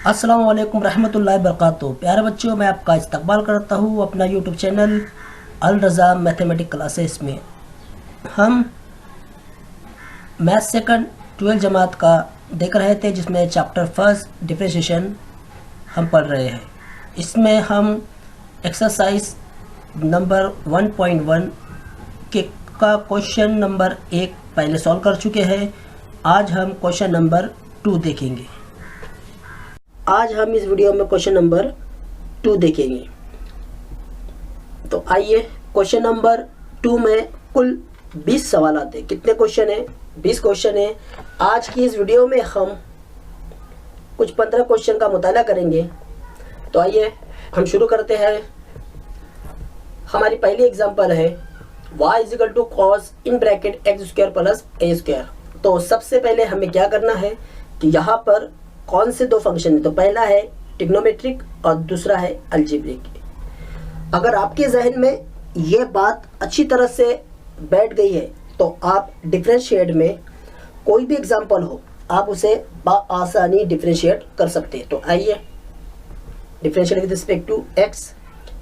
अस्सलाम वालेकुम रहमतुल्लाहि बरकातुहू। प्यारे बच्चों, मैं आपका इस्तकबाल करता हूँ अपना यूट्यूब चैनल अल रज़ा मैथमेटिक क्लासेस में। हम मैथ सेकंड 12 जमात का देख रहे थे, जिसमें चैप्टर फर्स्ट डिफरेंशिएशन हम पढ़ रहे हैं। इसमें हम एक्सरसाइज नंबर 1.1 के का क्वेश्चन नंबर 1 पहले सॉल्व कर चुके हैं। आज हम क्वेश्चन नंबर 2 देखेंगे। आज हम इस वीडियो में क्वेश्चन नंबर 2 देखेंगे। तो आइए, क्वेश्चन नंबर 2 में कुल 20 सवाल आते हैं। कितने क्वेश्चन हैं? 20 क्वेश्चन है। आज की इस वीडियो में हम कुछ 15 क्वेश्चन का मुताला करेंगे। तो आइए हम शुरू करते हैं। हमारी पहली एग्जांपल है y = cos in bracket x² plus a²। तो सबसे पहले हमें क्या करना है कि यहाँ पर कौन से दो फंक्शन है। तो पहला है ट्रिग्नोमेट्रिक और दूसरा है अलजेब्रिक। अगर आपके जहन में ये बात अच्छी तरह से बैठ गई है तो आप डिफरेंशिएट में कोई भी एग्जांपल हो, आप उसे आसानी डिफरेंशिएट कर सकते हैं। तो आइए, differentiate with respect to x।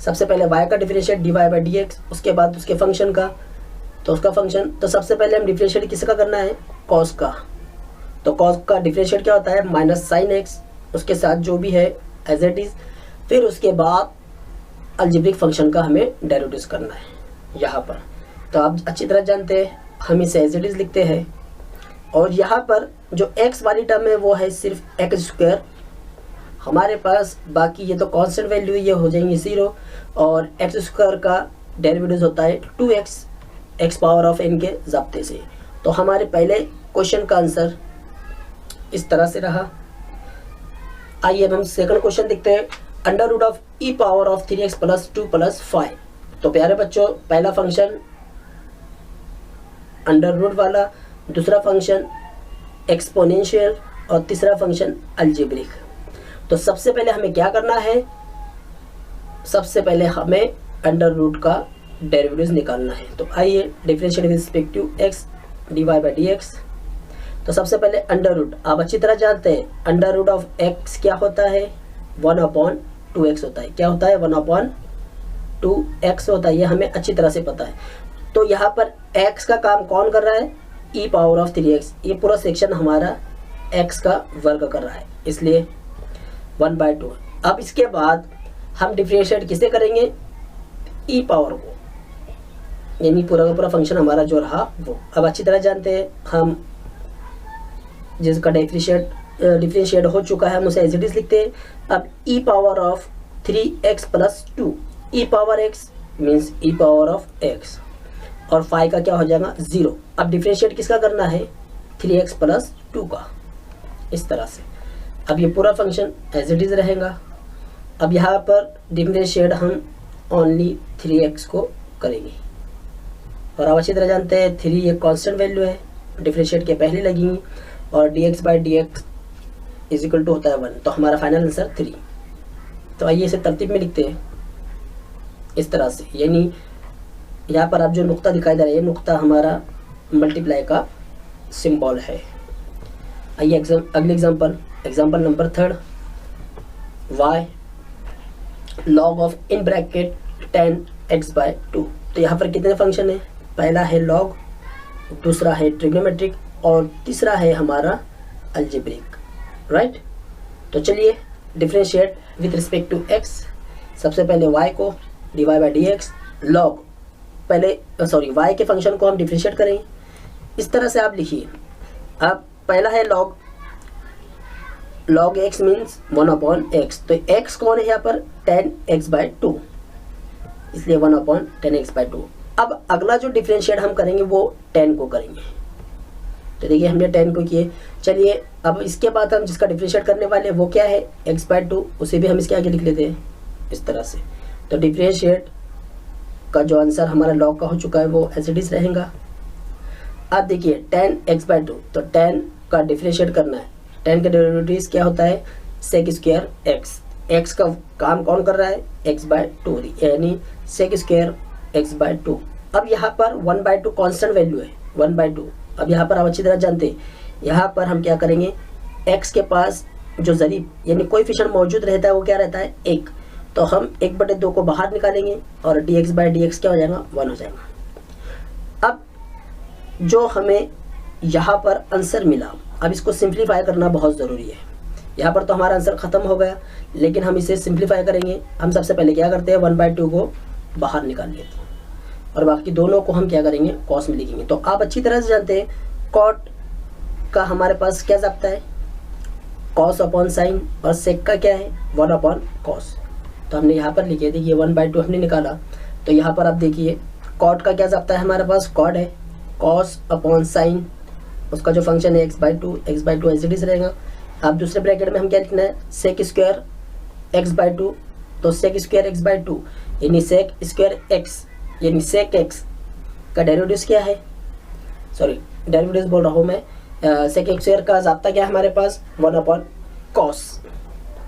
सबसे पहले y का डिफरेंशिएट dy/dx, उसके बाद उसके फंक्शन का, तो उसका फंक्शन। तो सबसे पहले हम डिफरेंशिएट किसका करना है? cos का। तो cos का डिफरेंशिएट क्या होता है? -sin x, उसके साथ जो भी है एज इट इज। फिर उसके बाद अलजेब्रिक फंक्शन का हमें डेरिवेटिव करना है यहाँ पर। तो आप अच्छी तरह जानते हैं, हम इसे एज इट इज लिखते हैं। और यहाँ पर जो x वाली टर्म है वो है सिर्फ x²। हमारे पास बाकी ये तो कांस्टेंट वैल्यू, ये हो जाएंगे 0। और x² का डेरिवेटिव होता है 2x, x power of n के ज़ाब्ते से। तो हमारे पहले क्वेश्चन का आंसर इस तरह से रहा। आइए अब हम सेकंड क्वेश्चन देखते हैं। √e⁻³ 3x + 2 + 5। तो प्यारे बच्चों, पहला फंक्शन अंडर रूट वाला, दूसरा फंक्शन एक्सपोनेंशियल और तीसरा फंक्शन अलजेब्रिक। तो सबसे पहले हमें क्या करना है? सबसे पहले हमें अंडर रूट का डेरिवेटिव निकालना है। तो आइए, differentiate with respect to x dy/dx। तो सबसे पहले अंडर रूट, आप अच्छी तरह जानते हैं अंडर रूट ऑफ x क्या होता है? 1/2x होता है। क्या होता है? 1/2x होता है। ये हमें अच्छी तरह से पता है। तो यहाँ पर x का काम कौन कर रहा है? e⁻³ ये पूरा सेक्शन हमारा x का वर्ग कर रहा है, इसलिए 1/2। अब इसके बाद हम डिफरेंशिएट किसे करेंगे? e पावर को, यानी पूरा का पूरा फंक्शन हमारा जो रहा वो। अब अच्छी तरह जानते हैं हम, जिसका डिफरेंशिएट हो चुका है हम उसे एज इट इज लिखते हैं। अब e⁻³ + 2, e⁻x मीन्स e⁻x, और 5 का क्या हो जाएगा? 0। अब डिफरेंशिएट किसका करना है? 3x + 2 का, इस तरह से। अब ये पूरा फंक्शन एज इट इज रहेगा। अब यहाँ पर डिफरेंशिएट हम ओनली 3x को करेंगे। और आप अच्छी तरह जानते हैं 3 ये कांस्टेंट वैल्यू है, डिफरेंशिएट के पहले लगेंगी। और dx/dx = होता है 1। तो हमारा फाइनल आंसर 3। तो आइए इसे तरतीब में लिखते हैं इस तरह से। यानी यहाँ पर आप जो नुक्ता दिखाई दे रहा है, ये नुक्ता हमारा मल्टीप्लाई का सिंबल है। आइए अगले example number 3। y log of in bracket 10x/2। तो यहाँ पर कितने फंक्शन है? पहला है log, दूसरा है ट्रिग्नोमेट्रिक और तीसरा है हमारा अलजेब्रिक, राइट। तो चलिए, differentiate with respect to x। सबसे पहले y को dy/dx log, पहले y के फंक्शन को हम डिफरेंशिएट करेंगे। इस तरह से आप लिखिए। अब पहला है log x मीन्स 1/x। तो x कौन है यहाँ पर? 10x/2, इसलिए 1/10x/2। अब अगला जो डिफरेंशिएट हम करेंगे वो 10 को करेंगे। तो देखिए, हमने 10 को किए। चलिए, अब इसके बाद हम जिसका डिफरेंशिएट करने वाले वो क्या है? x/2, उसे भी हम इसके आगे लिख लेते हैं इस तरह से। तो डिफरेंशिएट का जो आंसर हमारा log का हो चुका है वो एज इट इज रहेगा। अब देखिए 10x/2, तो 10 का डिफरेंशिएट करना है। 10 का डेरिवेटिव क्या होता है? sec² x। x का काम कौन कर रहा है? x/2, यानी sec² x/2। अब यहाँ पर 1/2 कांस्टेंट वैल्यू है, 1/2। अब यहाँ पर आप अच्छी तरह जानते हैं, यहाँ पर हम क्या करेंगे? x के पास जो ज़रीब यानी कोएफिशिएंट मौजूद रहता है वो क्या रहता है 1, तो हम 1/2 को बाहर निकालेंगे और dx/dx क्या हो जाएगा 1 हो जाएगा। अब जो हमें यहाँ पर आंसर मिला, अब इसको सिंप्लीफाई करना बहुत ज़रूरी है। यहाँ पर तो हमारा आंसर ख़त्म हो गया, लेकिन हम इसे सिंप्लीफाई करेंगे। हम सबसे पहले क्या करते हैं 1/2 को बाहर निकाल लेते हैं और बाकी दोनों को हम क्या करेंगे कॉस में लिखेंगे। तो आप अच्छी तरह से जानते हैं कॉट का हमारे पास क्या ज़ाब्ता है कॉस अपॉन साइन, और सेक का क्या है 1 अपॉन कॉस। तो हमने यहाँ पर लिखे, देखिए 1/2 हमने निकाला। तो यहाँ पर आप देखिए कॉट का क्या ज़ाब्ता है हमारे पास, कॉट है कॉस अपॉन साइन, उसका जो फंक्शन है x/2 एज इट इज रहेगा। अब दूसरे ब्रैकेट में हम क्या लिखना है सेक स्क्वायर x/2, तो सेक स्क्वायर x/2 यानी सेक स्क्वायर x यानी सेक x का डेरिवेटिव क्या है, सॉरी डेरिवेटिव बोल रहा हूँ मैं, सेक एक्स स्क्वायर का ज़ाब्ता क्या है हमारे पास 1 अपॉन कॉस।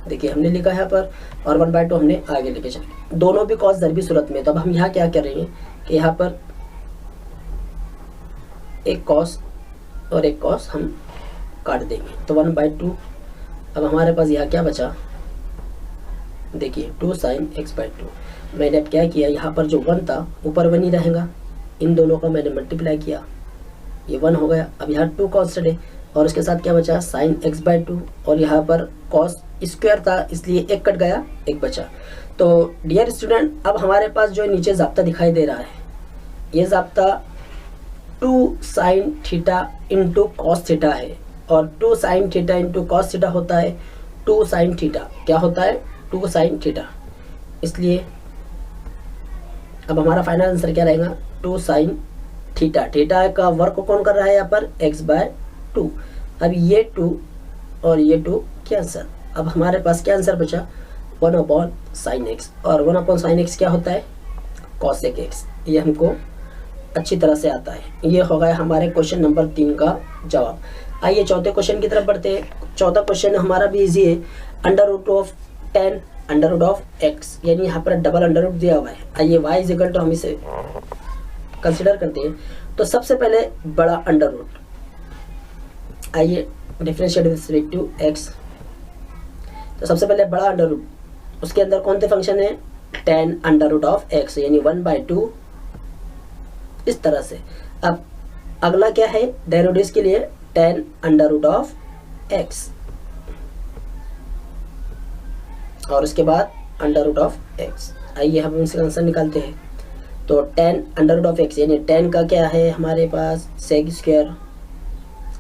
देखिए हमने लिखा है यहाँ पर, और 1/2 हमने आगे लेके चले, दोनों भी कॉस ज़रूरी सूरत में। तो अब हम यहाँ क्या करेंगे कि यहाँ पर एक कॉस और एक कॉस हम काट देंगे, तो 1/2। अब हमारे पास यहाँ क्या बचा, देखिए 2 sin x/2। मैंने अब क्या किया, यहाँ पर जो 1 था ऊपर 1 ही रहेगा, इन दोनों का मैंने मल्टीप्लाई किया, ये 1 हो गया। अब यहाँ 2 कांस्टेंट है और उसके साथ क्या बचा sin x/2, और यहाँ पर cos स्क्वायर था इसलिए एक कट गया, एक बचा। तो डियर स्टूडेंट अब हमारे पास जो नीचे ज़ाब्ता दिखाई दे रहा है, ये ज़ाब्ता 2 sin theta into cos theta है, और 2 sin theta into cos theta होता है 2 sin थीटा, क्या होता है 2 sin थीटा। इसलिए अब हमारा फाइनल आंसर क्या रहेगा 2 sin थीटा। थीटा का वर्क कौन कर रहा है यहाँ पर x/2। अब ये 2 और ये 2 कैंसर, अब हमारे पास क्या आंसर बचा 1 अपॉन साइन एक्स, और 1 अपॉन साइन एक्स क्या होता है कॉसेक एक्स। ये हमको अच्छी तरह से आता है। ये हो गया हमारे क्वेश्चन नंबर 3 का जवाब। आइए चौथे क्वेश्चन की तरफ बढ़ते हैं। चौथा क्वेश्चन हमारा भी इजी है, √10 √x, यानी यहाँ पर डबल अंडर रूट दिया हुआ है। आइए y इक्वल टू हम इसे कंसिडर करते हैं। तो सबसे पहले बड़ा अंडर रूट, आइए differentiate with respect to x। तो सबसे पहले बड़ा अंडर रूट, उसके अंदर कौन से फंक्शन है 10 √x यानी 1/2 इस तरह से। अब अगला क्या है डेरिवेटिव्स के लिए 10 √x, और उसके बाद √x। आइए हम इनसे आंसर निकालते हैं। तो 10 √x यानी 10 का क्या है हमारे पास सेक स्क्वायर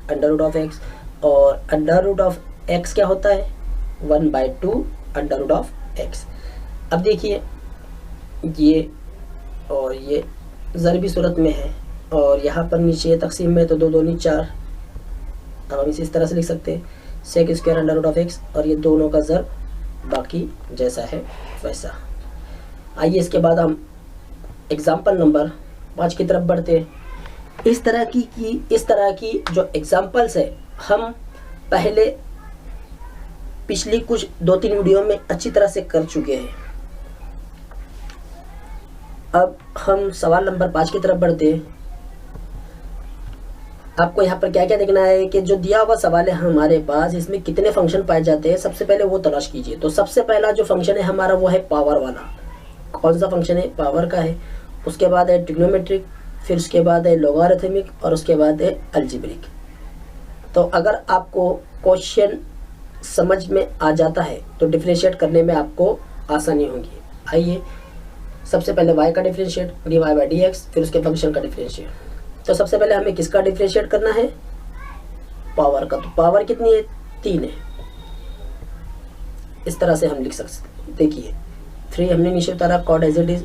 √x, और √x क्या होता है 1/2 √x। अब देखिए ये और ये ज़रबी सूरत में है, और यहाँ पर नीचे तकसीम में तो 2 2 4। अब हम इसे इस तरह से लिख सकते हैं सेक स्क्वायर √x, और ये दोनों का ज़र बाकी जैसा है वैसा। आइए इसके बाद हम एग्जाम्पल नंबर 5 की तरफ बढ़ते हैं। इस तरह की जो एग्जाम्पल्स है हम पहले पिछली कुछ 2-3 वीडियो में अच्छी तरह से कर चुके हैं। अब हम सवाल नंबर 5 की तरफ बढ़ते हैं। आपको यहाँ पर क्या क्या देखना है कि जो दिया हुआ सवाल है हमारे पास, इसमें कितने फंक्शन पाए जाते हैं सबसे पहले वो तलाश कीजिए। तो सबसे पहला जो फंक्शन है हमारा वो है पावर वाला। कौन सा फंक्शन है पावर का है, उसके बाद है ट्रिग्नोमेट्रिक, फिर उसके बाद है लोगारिथमिक, और उसके बाद है अलजेब्रिक। तो अगर आपको क्वेश्चन समझ में आ जाता है तो डिफरेंशिएट करने में आपको आसानी होगी। आइए सबसे पहले y का डिफरेंशिएट dy/dx, फिर उसके फंक्शन का डिफरेंशिएट। तो सबसे पहले हमें किसका डिफरेंशिएट करना है पावर का। तो पावर कितनी है 3 है, इस तरह से हम लिख सकते। देखिए 3 हमने नीचे उतारा, कॉट एज इट इज,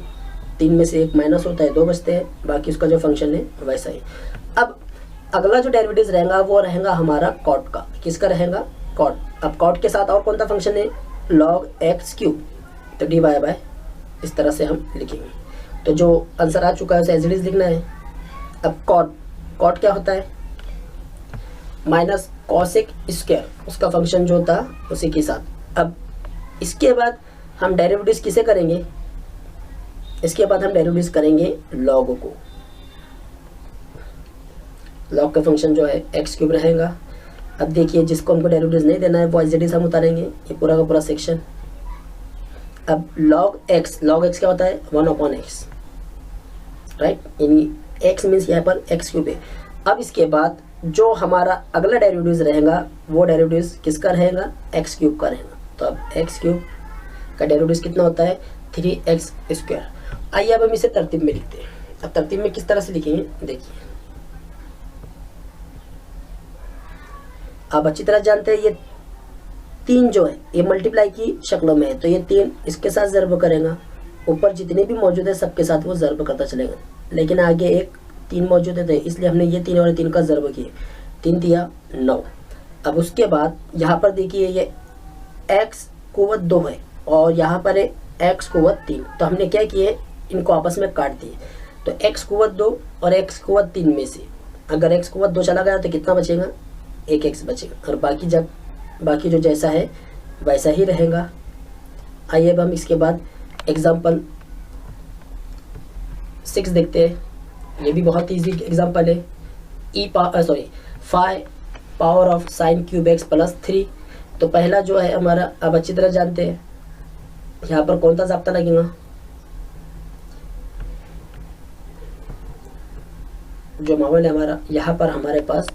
3 में से 1 माइनस होता है 2 बचते हैं, बाकी उसका जो फंक्शन है वैसा ही। अब अगला जो डेरिवेटिव रहेगा वो रहेगा हमारा कॉट का। किसका रहेगा कॉट। अब कॉट के साथ और कौन सा फंक्शन है log x3, तो dy/, इस तरह से हम लिखेंगे। तो जो आंसर आ चुका है उसे एज इट इज लिखना है। अब कॉट क्या होता है माइनस कॉसेक स्क्वायर, उसका फंक्शन जो था उसी के साथ। अब इसके बाद हम डेरिवेटिव्स किसे करेंगे, इसके बाद हम डेरिवेटिव्स करेंगे लॉग को। लॉग का फंक्शन जो है x³ रहेगा, अब देखिए जिसको हमको डेरिवेटिव्स नहीं देना है वो एज इट इज हम उतारेंगे, ये पूरा का पूरा सेक्शन। अब log x क्या होता है 1/x, राइट, यानी x मीन्स यहाँ पर x क्यूब है। अब इसके बाद जो हमारा अगला डेरिवेटिव्स रहेगा वो डेरिवेटिव्स किसका रहेगा, x क्यूब का रहेगा। तो अब x क्यूब का डेरिवेटिव्स कितना होता है 3x²। आइए अब हम इसे तरतीब में लिखते हैं। अब तरतीब में किस तरह से लिखेंगे देखिए, आप अच्छी तरह जानते हैं ये 3 जो है ये मल्टीप्लाई की शक्लों में है, तो ये 3 इसके साथ ज़र्ब करेगा, ऊपर जितने भी मौजूद है सबके साथ वो ज़र्ब करता चलेगा, लेकिन आगे एक 3 मौजूद है तो इसलिए हमने ये 3 और 3 का ज़र्ब किए, 3 दिया 9। अब उसके बाद यहाँ पर देखिए ये x कुव्वत 2 है और यहाँ पर है x कुव्वत 3, तो हमने क्या किए इनको आपस में काट दिए। तो x कुव्वत 2 और x कुव्वत 3 में से अगर x कुव्वत 2 चला गया तो कितना बचेगा, 1x बचेगा, और बाकी जो जैसा है वैसा ही रहेगा। आइए अब हम इसके बाद एग्जाम्पल 6 देखते हैं। ये भी बहुत इजी एग्जाम्पल है। 5 power of sine cube x plus 3। तो पहला जो है हमारा, अब अच्छी तरह जानते हैं यहाँ पर कौन सा ज़ाब्ता लगेगा, जो मामला है हमारा, यहाँ पर हमारे पास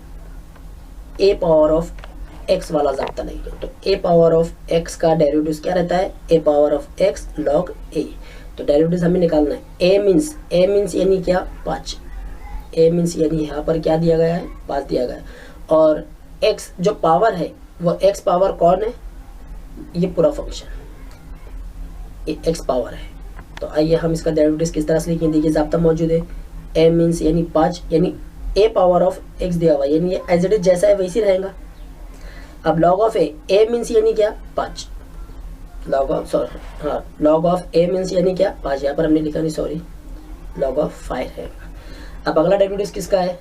a पावर ऑफ x वाला ज़ाब्ता लगेगा। तो a पावर ऑफ x का डेरिवेटिव्स क्या रहता है, a power of x log a। तो डेरिवेटिव्स हमें निकालना है। a मीन्स यानी क्या 5, a मीन्स यानी यहाँ पर क्या दिया गया है 5 दिया गया है, और x जो पावर है वो x पावर कौन है, ये पूरा फंक्शन ये x पावर है। तो आइए हम इसका डेरिवेटिव्स किस तरह से लिखेंगे, देखिए ज़ाब्ता मौजूद है। a मीन्स यानी 5, यानी a पावर ऑफ x दिया हुआ, यानी ये एज इट इज जैसा है वैसे रहेगा। अब log ऑफ a मीन्स यानी क्या 5, log ऑफ a मीन्स यानी क्या 5, यहाँ पर हमने लिखा नहीं सॉरी, log ऑफ 5 रहेगा। अब अगला डेरिवेटिव्स किसका है,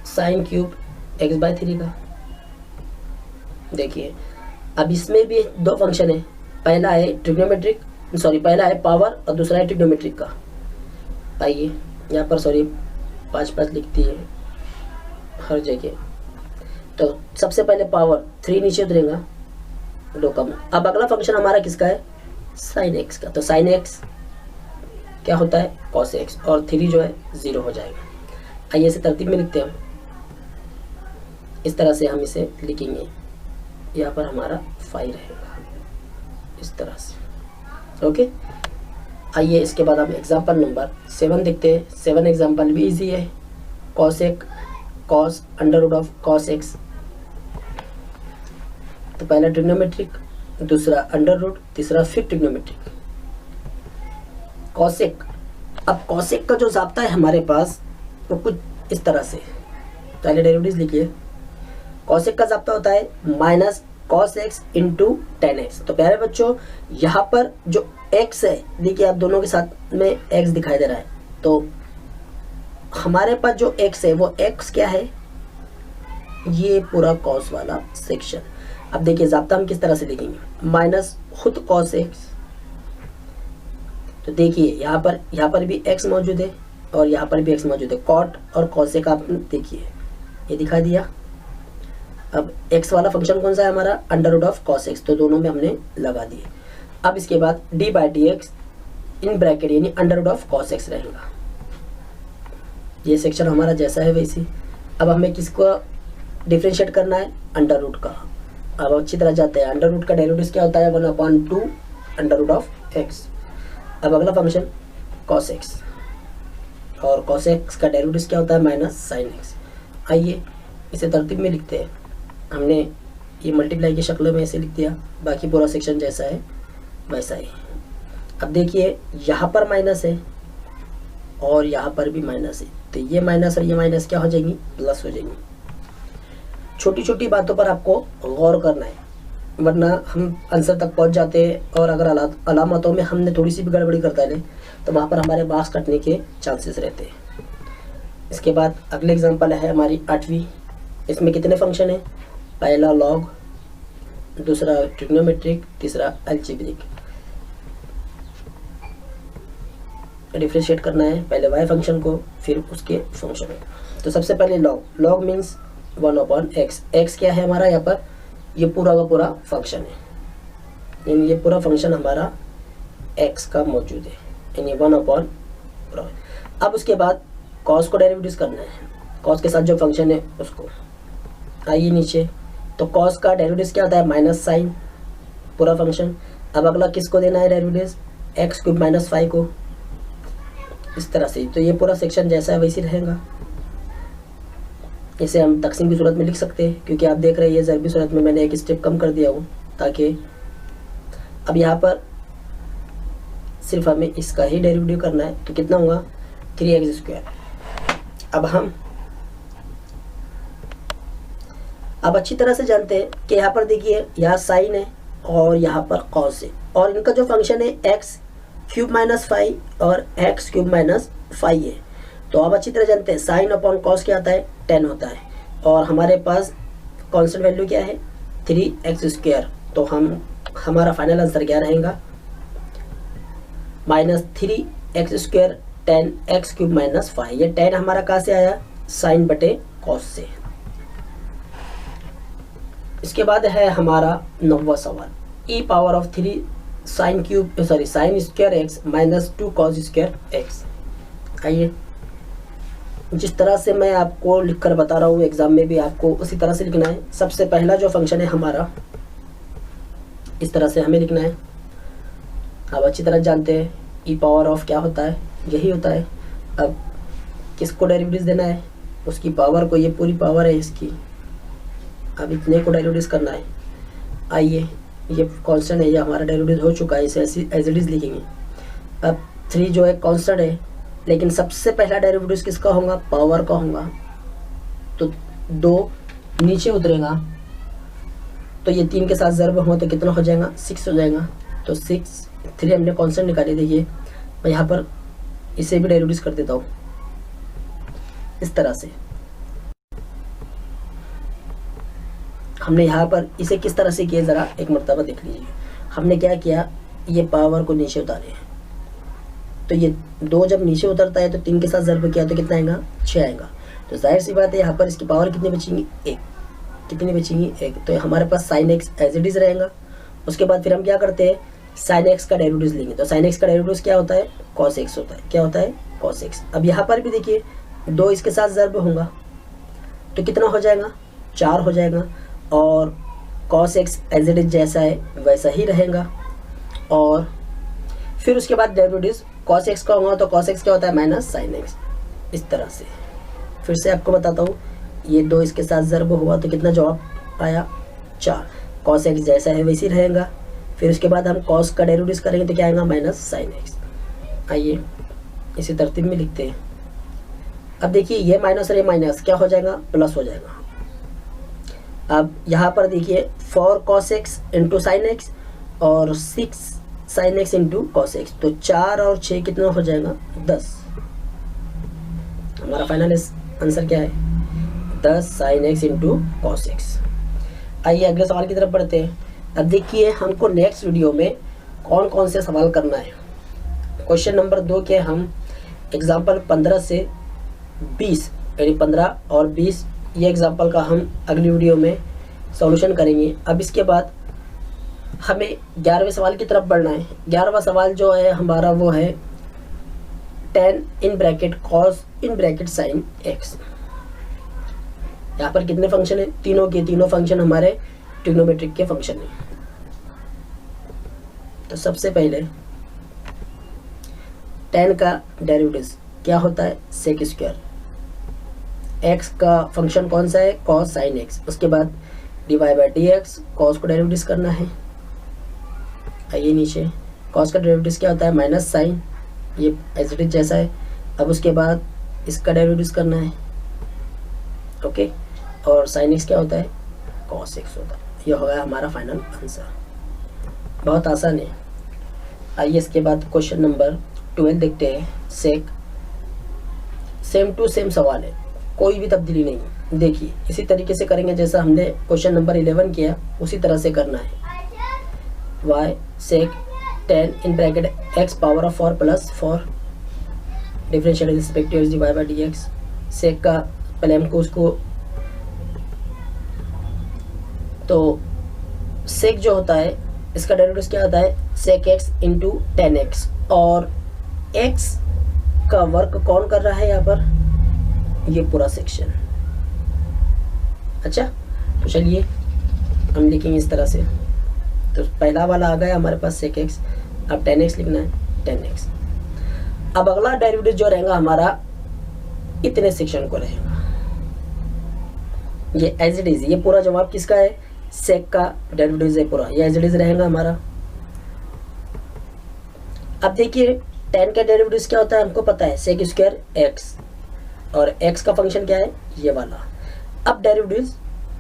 साइन क्यूब x/3 का। देखिए अब इसमें भी 2 फंक्शन है, पहला है पावर और दूसरा है ट्रिग्नोमेट्रिक का। आइए यहाँ पर 5 लिखती है हर जगह। तो सबसे पहले पावर 3 नीचे उतरेगा 2 कम। अब अगला फंक्शन हमारा किसका है, साइन x का। तो साइन x क्या होता है cos x, और 3 जो है 0 हो जाएगा। आइए इसे तरतीब में लिखते हैं। इस तरह से हम इसे लिखेंगे, यहाँ पर हमारा 5 रहेगा इस तरह से। ओके, आइए इसके बाद हम एग्जाम्पल नंबर 7 देखते हैं। 7 एग्जाम्पल भी इजी है। cos under root of cos x, तो पहला ट्रिग्नोमेट्रिक, दूसरा अंडर रूट, तीसरा फिर ट्रिग्नोमेट्रिक। कॉसेक, अब कॉसेक का जो ज़ाब्ता है हमारे पास वो कुछ इस तरह से, पहले डेरिवेटिव्स लिखिए। कॉसेक का ज़ाब्ता होता है minus cos x into ten x. तो प्यारे बच्चों यहाँ पर जो x है, देखिए आप दोनों के साथ में x दिखाई दे रहा है, तो हमारे पास जो x है वो x क्या है, ये पूरा cos वाला सेक्शन। अब देखिए ज़ाब्ता हम किस तरह से लिखेंगे, माइनस खुद cos x। तो देखिए यहाँ पर भी x मौजूद है और यहाँ पर भी x मौजूद है। cot और cos का आप देखिए ये दिखा दिया। अब x वाला फंक्शन कौन सा है हमारा, under root of cos x, तो दोनों में हमने लगा दिए। अब इसके बाद d/dx इन ब्रैकेट यानी under root of cos x रहेगा। ये सेक्शन हमारा जैसा है वैसे। अब हमें किसको डिफ्रेंशिएट करना है, अंडर रूट का। अब अच्छी तरह जाते हैं, अंडर रूट का डेरिवेटिव क्या होता है 1/2 अंडर रूट ऑफ x। अब अगला फंक्शन cos x, और cos x का डेरिवेटिव क्या होता है माइनस साइन x। आइए इसे तरतीब में लिखते हैं। हमने ये मल्टीप्लाई की शक्ल में ऐसे लिख दिया, बाकी पूरा सेक्शन जैसा है वैसा ही। अब देखिए यहाँ पर माइनस है और यहाँ पर भी माइनस है, तो ये माइनस और ये माइनस क्या हो जाएंगी, प्लस हो जाएंगी। छोटी छोटी बातों पर आपको गौर करना है, वरना हम आंसर तक पहुँच जाते हैं और अगर अलामतों में हमने थोड़ी सी भी गड़बड़ी कर डाले तो वहाँ पर हमारे मार्क्स कटने के चांसेस रहते हैं। इसके बाद अगले एग्जांपल है हमारी 8वीं। इसमें कितने फंक्शन हैं, पहला लॉग, दूसरा ट्रिग्नोमेट्रिक, तीसरा अलजेब्रिक। डिफरेंशिएट करना है पहले y फंक्शन को फिर उसके फंक्शन को। तो सबसे पहले लॉग मीन्स 1/x। x क्या है हमारा यहाँ पर, ये पूरा का पूरा फंक्शन है, यानी ये पूरा फंक्शन हमारा x का मौजूद है, यानी 1/। अब उसके बाद cos को डेरिवेटिव करना है, cos के साथ जो फंक्शन है उसको। आइए नीचे, तो cos का डेरिवेटिव क्या होता है, माइनस साइन पूरा फंक्शन। अब अगला किसको देना है डेरिवेटिव, x³ - 5 को, इस तरह से। तो ये पूरा सेक्शन जैसा है वैसे रहेगा। इसे हम तकसीम की सूरत में लिख सकते हैं, क्योंकि आप देख रहे हैं ये ज़रबी सूरत में मैंने एक स्टेप कम कर दिया हूँ, ताकि अब यहाँ पर सिर्फ हमें इसका ही डेरिवेटिव करना है। तो कितना होगा, 3x²। अब अच्छी तरह से जानते हैं कि यहाँ पर देखिए, यहाँ साइन है और यहाँ पर कॉस है, और इनका जो फंक्शन है x³ - 5 और x³ - 5 है। तो अब अच्छी तरह जानते हैं साइन अपॉन कॉस क्या आता है, 10 होता है, और हमारे पास कांस्टेंट वैल्यू क्या है, 3x²। तो हमारा फाइनल आंसर क्या रहेगा, -3x², 10x³ - 5। ये 10 हमारा कहाँ से आया, साइन बटे कॉस से। इसके बाद है हमारा 9वां सवाल, e⁻³ sin² x -2 cos² x। आइए, जिस तरह से मैं आपको लिखकर बता रहा हूँ एग्जाम में भी आपको उसी तरह से लिखना है। सबसे पहला जो फंक्शन है हमारा, इस तरह से हमें लिखना है। अब अच्छी तरह जानते हैं e⁻of क्या होता है, यही होता है। अब किसको डेरिवेटिव देना है, उसकी पावर को, ये पूरी पावर है इसकी। अब इतने को डेरिवेटिव करना है। आइए, ये कांस्टेंट है, ये हमारा डेरिवेटिव हो चुका है, इसे एज इट इज लिखेंगे। अब 3 जो है कांस्टेंट है, लेकिन सबसे पहला डेरिवेटिव किसका होगा, पावर का होगा। तो 2 नीचे उतरेगा, तो ये 3 के साथ ज़र्ब हुआ तो कितना हो जाएगा, 6 हो जाएगा। तो 6, 3 हमने कांस्टेंट निकाले। देखिए मैं यहाँ पर इसे भी डेरिवेटिव कर देता हूँ इस तरह से। हमने यहाँ पर इसे किस तरह से किया, ज़रा एक मरतबा देख लीजिए। हमने क्या किया, ये पावर को नीचे उतारे, तो ये 2 जब नीचे उतरता है तो 3 के साथ ज़र्ब किया तो कितना आएगा, 6 आएगा। तो जाहिर सी बात है यहाँ पर इसकी पावर कितनी बचेंगी, 1। कितनी बचेंगी, 1। तो हमारे पास sine x as it is रहेगा। उसके बाद फिर हम क्या करते हैं, साइन एक्स का डेरिवेटिव लेंगे। तो साइन एक्स का डेरिवेटिव क्या होता है, कॉस एक्स होता है। क्या होता है, कॉस एक्स। अब यहाँ पर भी देखिए 2 इसके साथ ज़र्ब होगा तो कितना हो जाएगा, 4 हो जाएगा। और cos x as it is जैसा है वैसा ही रहेगा। और फिर उसके बाद डेरिवेटिव कॉस एक्स का होगा, तो कॉस एक्स क्या होता है, माइनस साइन एक्स। इस तरह से फिर से आपको बताता हूँ, ये 2 इसके साथ ज़र्ब हुआ तो कितना जवाब आया, 4। कॉस एक्स जैसा है वैसे ही रहेगा। फिर उसके बाद हम कॉस का डेरिवेटिव करेंगे तो क्या आएगा, माइनस साइन एक्स। आइए इसी तरतीब में लिखते हैं। अब देखिए ये माइनस और ये माइनस क्या हो जाएगा, प्लस हो जाएगा। अब यहाँ पर देखिए 4 cos x into sine x और 6 sine x into cos x. तो 4 और 6 कितना हो जाएगा, 10। हमारा फाइनल आंसर क्या है, 10 sine x into cos x. आइए अगले सवाल की तरफ बढ़ते हैं। अब देखिए हमको नेक्स्ट वीडियो में कौन कौन से सवाल करना है। क्वेश्चन नंबर 2 के हम एग्जाम्पल 15 से 20, यानी 15 और 20 ये एग्जाम्पल का हम अगली वीडियो में सॉल्यूशन करेंगे। अब इसके बाद हमें 11वें सवाल की तरफ बढ़ना है। 11वां सवाल जो है हमारा वो है tan in bracket cos in bracket sin x। यहाँ पर कितने फंक्शन है, तीनों के तीनों फंक्शन हमारे ट्रिग्नोमेट्रिक के फंक्शन है। तो सबसे पहले tan का डेरिवेटिव क्या होता है, सेक स्क्वायर। x का फंक्शन कौन सा है, cos sin x। उसके बाद dy/dx, cos को डेरिवेटिव करना है। आइए नीचे, cos का डेरिवेटिव क्या होता है, माइनस साइन, ये एज इट इज जैसा है। अब उसके बाद इसका डेरिवेटिव करना है, ओके। और sin x क्या होता है, cos x होता है। ये होगा हमारा फाइनल आंसर। बहुत आसान है। आइए इसके बाद क्वेश्चन नंबर 12 देखते हैं। सेक सेम टू सेम सवाल है, कोई भी तब्दीली नहीं। देखिए इसी तरीके से करेंगे जैसा हमने क्वेश्चन नंबर 11 किया, उसी तरह से करना है। y sec tan in bracket x power of 4 plus 4 differential respective dy/dx। सेक का पहले हमको उसको तो सेक जो होता है इसका डेरिवेटिव क्या होता है, सेक एक्स इंटू 10x, और x का वर्क कौन कर रहा है यहाँ पर, ये पूरा सेक्शन। अच्छा, तो चलिए हम लिखेंगे इस तरह से। तो पहला वाला आ गया हमारे पास सेक एक्स, अब 10x लिखना है, 10x। अब अगला डेरिवेटिव जो रहेगा हमारा इतने सेक्शन को रहेगा, ये एज इट इज, ये पूरा जवाब किसका है, सेक का डेरिवेटिव है पूरा, ये एज इट इज रहेगा हमारा। अब देखिए 10 का डेरिवेटिव क्या होता है, हमको पता है सेक स्क्वायर एक्स, और x का फंक्शन क्या है, ये वाला। अब डेरिवेटिव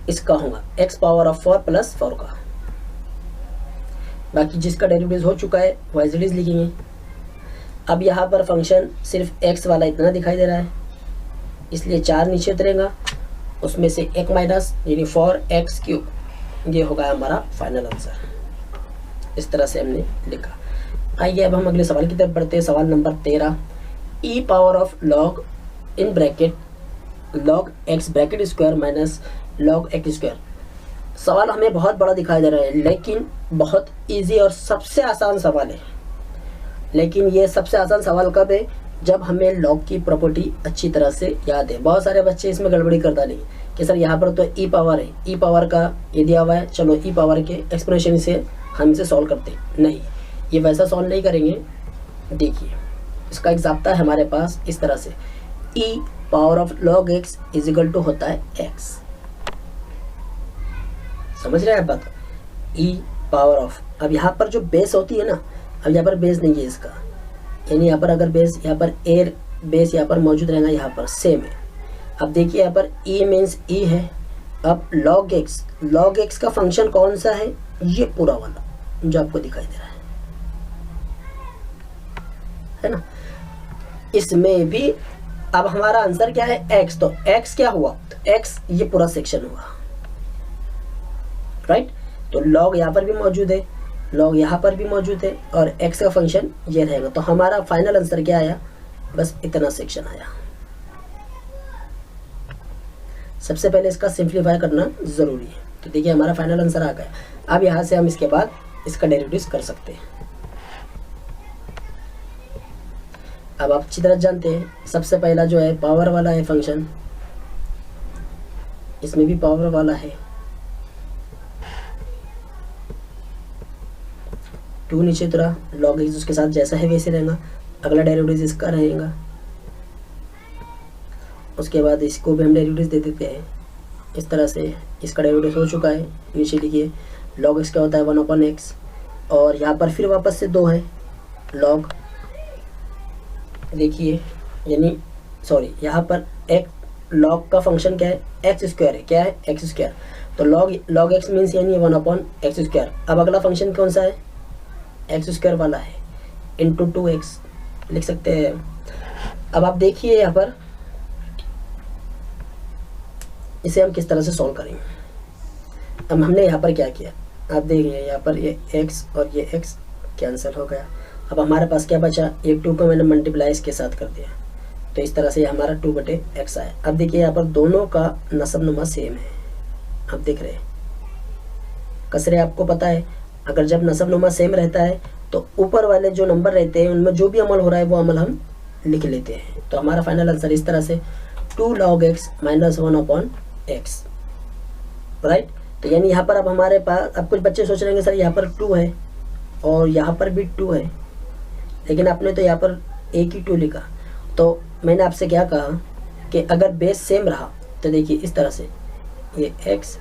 इसका होगा x पावर ऑफ 4 प्लस 4 का। बाकी जिसका डेरिवेटिव हो चुका है वो एज इट इज लिखेंगे। अब यहाँ पर फंक्शन सिर्फ x वाला इतना दिखाई दे रहा है, इसलिए 4 नीचे उतरेगा, उसमें से 1 माइनस यानी 4x क्यूब, ये होगा हमारा फाइनल आंसर। इस तरह से हमने लिखा। आइए अब हम अगले सवाल की तरफ बढ़ते हैं। सवाल number 13, E power of log in bracket log x bracket square minus log x square. सवाल हमें बहुत बड़ा दिखाई दे रहा है, लेकिन बहुत इजी और सबसे आसान सवाल है। लेकिन ये सबसे आसान सवाल कब है, जब हमें लॉग की प्रॉपर्टी अच्छी तरह से याद है। बहुत सारे बच्चे इसमें गड़बड़ी कर डालेंगे कि सर यहाँ पर तो ई पावर है, ई पावर का ये दिया हुआ है, चलो ई पावर के एक्सप्रेशन से हम इसे सॉल्व करते हैं। नहीं, ये वैसा सॉल्व नहीं करेंगे। देखिए इसका एग्जाम्पल है हमारे पास इस तरह से, e power of log x is equal to होता है एक्स। समझ रहे हैं आप बात, ई पावर ऑफ। अब यहाँ पर जो बेस होती है ना, अब यहाँ पर बेस नहीं है इसका, यानी यहाँ पर अगर बेस, यहाँ पर एयर बेस यहाँ पर मौजूद रहेगा, यहाँ पर सेम है। अब देखिए यहाँ पर ई मीन्स ई है। अब लॉग एक्स का फंक्शन कौन सा है, ये पूरा वाला जो आपको दिखाई दे रहा है ना। इसमें भी अब हमारा आंसर क्या है, x। तो x क्या हुआ, तो x ये पूरा सेक्शन हुआ, राइट। तो log यहाँ पर भी मौजूद है, log यहाँ पर भी मौजूद है, और x का फंक्शन ये रहेगा। तो हमारा फाइनल आंसर क्या आया, बस इतना सेक्शन आया। सबसे पहले इसका सिंप्लीफाई करना जरूरी है। तो देखिए हमारा फाइनल आंसर आ गया। अब यहाँ से हम इसके बाद इसका डेरिवेटिव कर सकते हैं। अब आप अच्छी तरह जानते हैं, सबसे पहला जो है पावर वाला है फंक्शन, इसमें भी पावर वाला है, 2 नीचे उतरा, लॉग एक्स उसके साथ जैसा है वैसे रहेगा। अगला डेरिवेटिव इसका रहेगा, उसके बाद इसको भी हम डेरिवेटिव दे देते हैं इस तरह से। इसका डेरिवेटिव हो चुका है, नीचे लिखिए लॉग एक्स क्या होता है 1/x, और यहाँ पर फिर वापस से 2 है लॉग, देखिए यानी सॉरी यहाँ पर एक लॉग का फंक्शन क्या है, एक्स स्क्वायर है, क्या है एक्स स्क्वायर। तो लॉग एक्स मीन्स यानी 1/x स्क्वायर। अब अगला फंक्शन कौन सा है, एक्स स्क्वायर वाला है, इंटू 2x लिख सकते हैं। अब आप देखिए यहाँ पर इसे हम किस तरह से सॉल्व करेंगे। अब हमने यहाँ पर क्या किया, आप देखिए यहाँ पर ये x और ये x कैंसिल हो गया। अब हमारे पास क्या बचा, एक 2 को मैंने मल्टीप्लाई इसके साथ कर दिया, तो इस तरह से हमारा 2/x आया। अब देखिए यहाँ पर दोनों का नसब नुमा सेम है, आप देख रहे हैं कसरे। आपको पता है अगर जब नसब नुमा सेम रहता है तो ऊपर वाले जो नंबर रहते हैं उनमें जो भी अमल हो रहा है वो अमल हम लिख लेते हैं। तो हमारा फाइनल आंसर इस तरह से 2 log x minus 1/x, right. तो यानी यहाँ पर अब हमारे पास, अब कुछ बच्चे सोच रहे हैं सर यहाँ पर 2 है और यहाँ पर भी 2 है, लेकिन आपने तो यहाँ पर एक ही 2 लिखा। तो मैंने आपसे क्या कहा कि अगर बेस सेम रहा तो देखिए इस तरह से ये x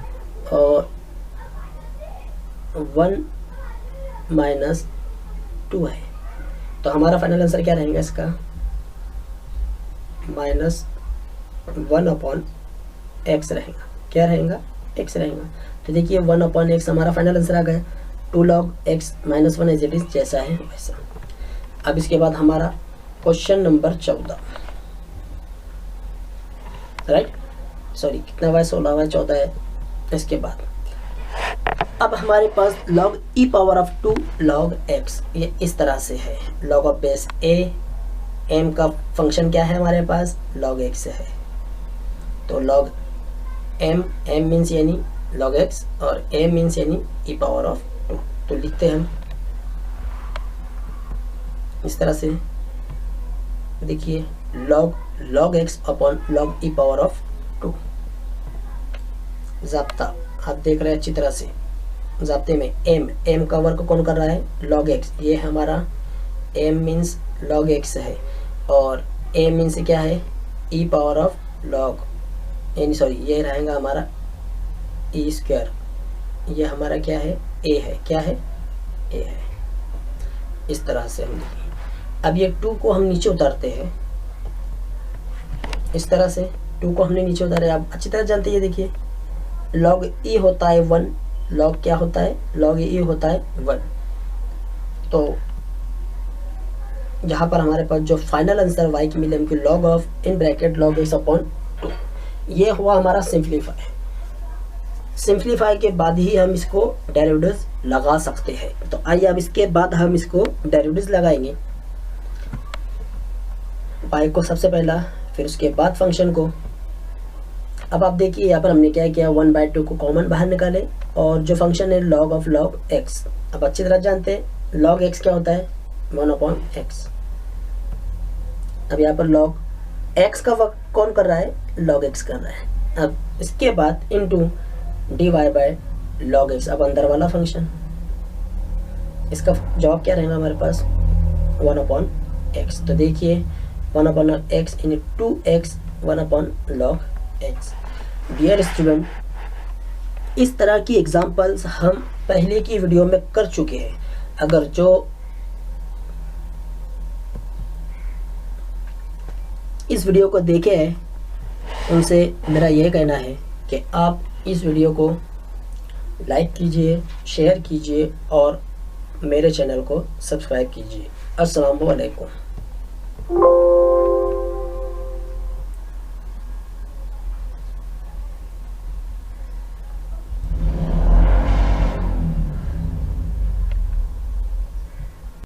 और 1 माइनस 2 है। तो हमारा फाइनल आंसर क्या रहेगा इसका, माइनस 1/x रहेगा। क्या रहेगा, x रहेगा। तो देखिए 1/x हमारा फाइनल आंसर आ गया। 2 log x minus 1 as it is जैसा है वैसा। अब इसके बाद हमारा क्वेश्चन नंबर 14, राइट, सॉरी कितना हुआ है, 16 हुआ है, 14 है। इसके बाद अब हमारे पास log e power of 2 log x, ये इस तरह से है। log of base a, m का फंक्शन क्या है हमारे पास, log x है। तो log m मीन्स यानी log x और a मीन्स यानी e पावर ऑफ 2। तो लिखते हैं हम इस तरह से, देखिए log x upon log e power of 2। ज़ाब्ता आप देख रहे हैं अच्छी तरह से, ज़ाब्ते में m का वर्क कौन कर रहा है, log x। ये हमारा m मीन्स log x है और a मीन्स क्या है, e पावर ऑफ log, यानी सॉरी ये रहेगा हमारा e स्क्वायर। ये हमारा क्या है, a है, क्या है, a है। इस तरह से हम लिखेंगे। अब ये 2 को हम नीचे उतारते हैं, इस तरह से 2 को हमने नीचे उतारे। आप अच्छी तरह जानते हैं, देखिए log e होता है 1, log क्या होता है, log e होता है 1। तो यहाँ पर हमारे पास जो फाइनल आंसर y की मिले हमको log of in bracket log x upon 2। ये हुआ हमारा सिंप्लीफाई। सिंप्लीफाई के बाद ही हम इसको डेरिवेटिव्स लगा सकते हैं। तो आइए अब इसके बाद हम इसको डेरिवेटिव्स लगाएंगे। y को सबसे पहला, फिर उसके बाद फंक्शन को। अब आप देखिए यहाँ पर हमने क्या किया, 1/2 को कॉमन बाहर निकाले और जो फंक्शन है log ऑफ log x। अब अच्छी तरह जानते हैं log x क्या होता है, 1/x। अब यहाँ पर log x का वर्क कौन कर रहा है, log x कर रहा है। अब इसके बाद into dy by log x, अब अंदर वाला फंक्शन, इसका जवाब क्या रहेगा हमारे पास, 1/x। तो देखिए 1/x इन 2x 1/log x। Dear student, इस तरह की एग्जांपल्स हम पहले की वीडियो में कर चुके हैं। अगर जो इस वीडियो को देखे हैं उनसे मेरा यह कहना है कि आप इस वीडियो को लाइक कीजिए, शेयर कीजिए और मेरे चैनल को सब्सक्राइब कीजिए। अस्सलाम वालेकुम।